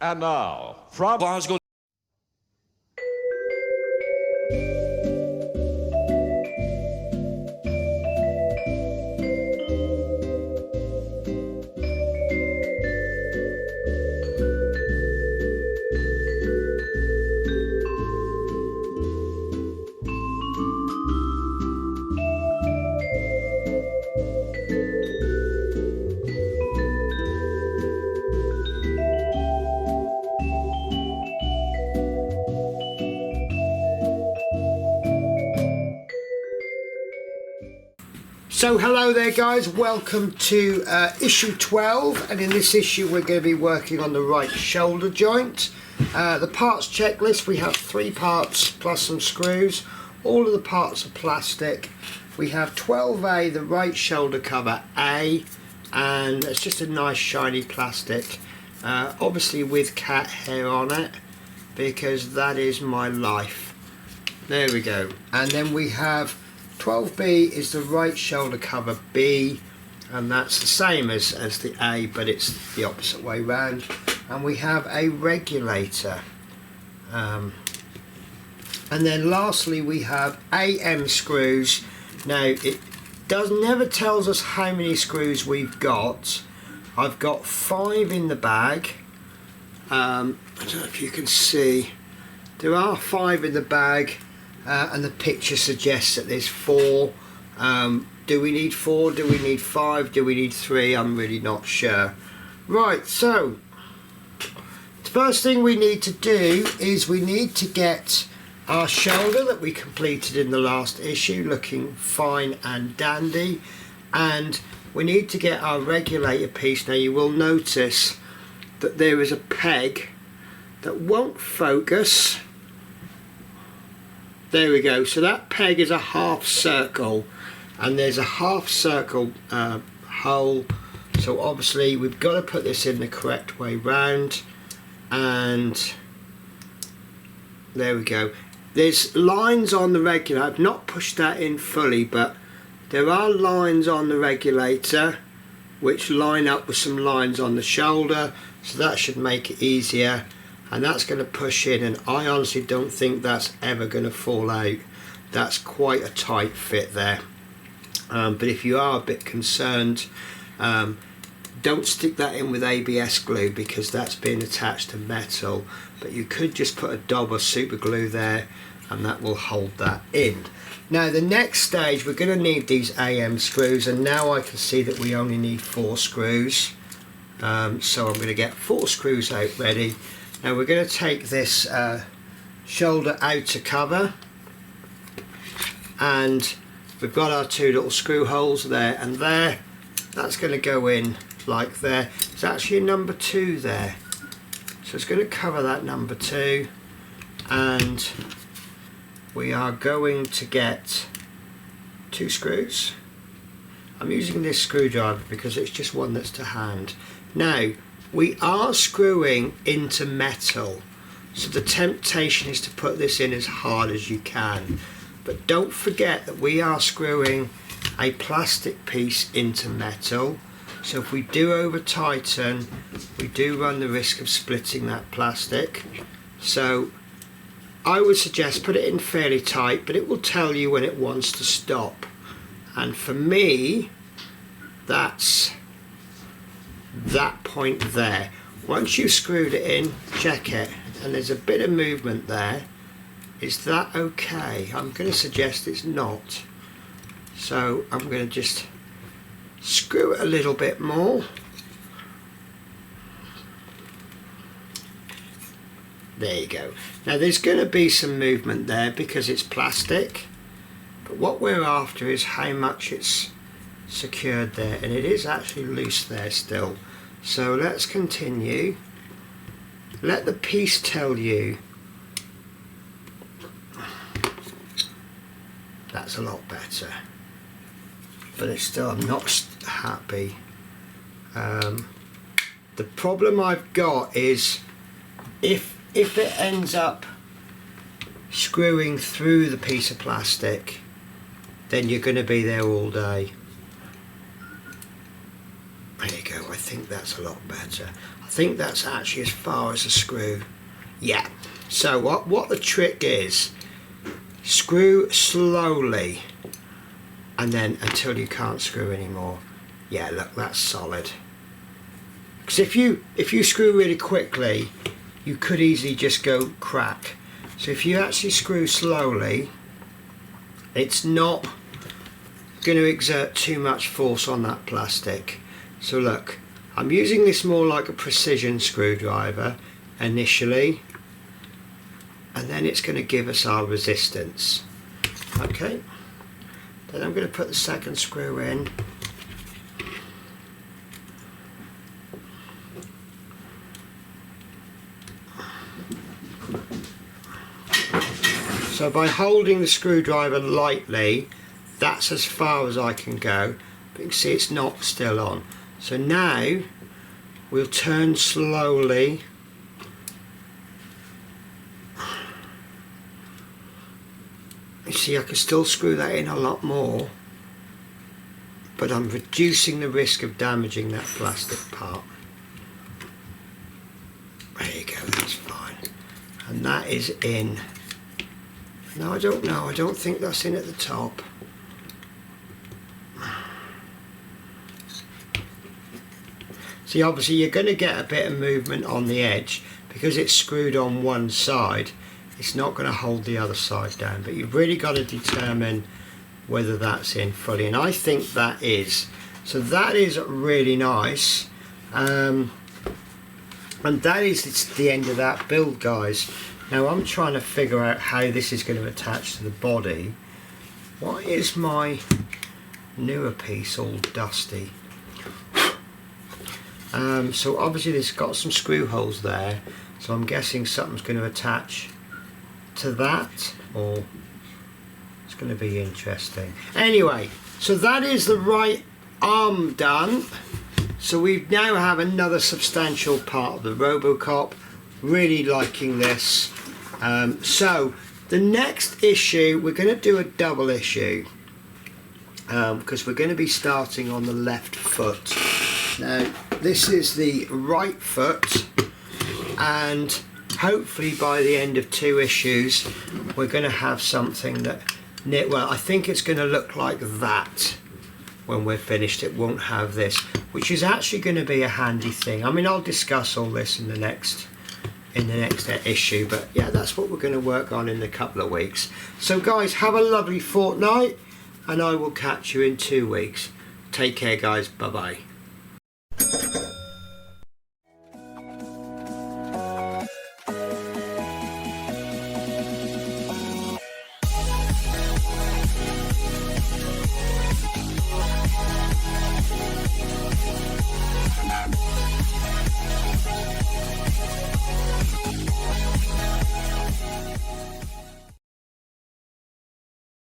And now, from Glasgow. So hello there guys, welcome to issue 12, and in this issue we're going to be working on the right shoulder joint. The parts checklist, we have 3 parts plus some screws. All of the parts are plastic. We have 12A, the right shoulder cover A, and it's just a nice shiny plastic, obviously with cat hair on it, because that is my life. There we go. And then we have 12B is the right shoulder cover B, and that's the same as the A, but it's the opposite way round. And we have a regulator, and then lastly we have AM screws. Now it never tells us how many screws we've got. I've got 5 in the bag. I don't know if you can see, there are 5 in the bag. And the picture suggests that there's 4. Do we need 4? Do we need 5? Do we need 3? I'm really not sure. Right, so the first thing we need to do is we need to get our shoulder that we completed in the last issue looking fine and dandy, and we need to get our regulator piece. Now you will notice that there is a peg that won't focus. There we go. So that peg is a half circle, and there's a half circle hole. So obviously we've got to put this in the correct way round, and there we go. There's lines on the regulator. I've not pushed that in fully, but there are lines on the regulator which line up with some lines on the shoulder, so that should make it easier. And that's going to push in, and I honestly don't think that's ever going to fall out. That's quite a tight fit there. But if you are a bit concerned, don't stick that in with ABS glue, because that's being attached to metal. But you could just put a dab of super glue there, and that will hold that in. Now the next stage, we're going to need these AM screws, and now I can see that we only need 4 screws. So I'm going to get 4 screws out ready. Now we're going to take this shoulder outer cover, and we've got our 2 little screw holes there and there. That's going to go in like there. There's actually a number 2 there, so it's going to cover that number 2, and we are going to get 2 screws. I'm using this screwdriver because it's just one that's to hand. Now we are screwing into metal, so the temptation is to put this in as hard as you can, but don't forget that we are screwing a plastic piece into metal, so if we do over tighten, we do run the risk of splitting that plastic. So I would suggest put it in fairly tight, but it will tell you when it wants to stop, and for me that's that point there. Once you've screwed it in, check it, and there's a bit of movement there. Is that okay? I'm going to suggest it's not, so I'm going to just screw it a little bit more. There you go. Now there's going to be some movement there because it's plastic, but what we're after is how much it's secured there, and it is actually loose there still. So let's continue. Let the piece tell you. That's a lot better, but it's still, I'm not happy. The problem I've got is if it ends up screwing through the piece of plastic, then you're going to be there all day. There you go, I think that's a lot better. I think that's actually as far as the screw. Yeah, so what the trick is, screw slowly and then until you can't screw anymore. Yeah, look, that's solid. Because if you screw really quickly, you could easily just go crack. So if you actually screw slowly, it's not going to exert too much force on that plastic. So look, I'm using this more like a precision screwdriver initially, and then it's going to give us our resistance. Okay, then I'm going to put the second screw in. So by holding the screwdriver lightly, that's as far as I can go, but you can see it's not still on. So now we'll turn slowly. You see, I can still screw that in a lot more, but I'm reducing the risk of damaging that plastic part. There you go, that's fine. And that is in. No, I don't know, I don't think that's in at the top. See, obviously you're going to get a bit of movement on the edge because it's screwed on one side. It's not going to hold the other side down, but you've really got to determine whether that's in fully, and I think that is. So that is really nice, and that is the end of that build, guys. Now I'm trying to figure out how this is going to attach to the body. Why is my newer piece all dusty? So obviously this got some screw holes there, so I'm guessing something's going to attach to that, or it's going to be interesting. Anyway, so that is the right arm done. So we now have another substantial part of the Robocop. Really liking this. So the next issue, we're going to do a double issue, because we're going to be starting on the left foot. Now this is the right foot, and hopefully by the end of 2 issues we're going to have something that, well, I think it's going to look like that when we're finished. It won't have this, which is actually going to be a handy thing. I mean, I'll discuss all this in the next issue, but yeah, that's what we're going to work on in a couple of weeks. So guys, have a lovely fortnight, and I will catch you in 2 weeks. Take care guys, bye bye.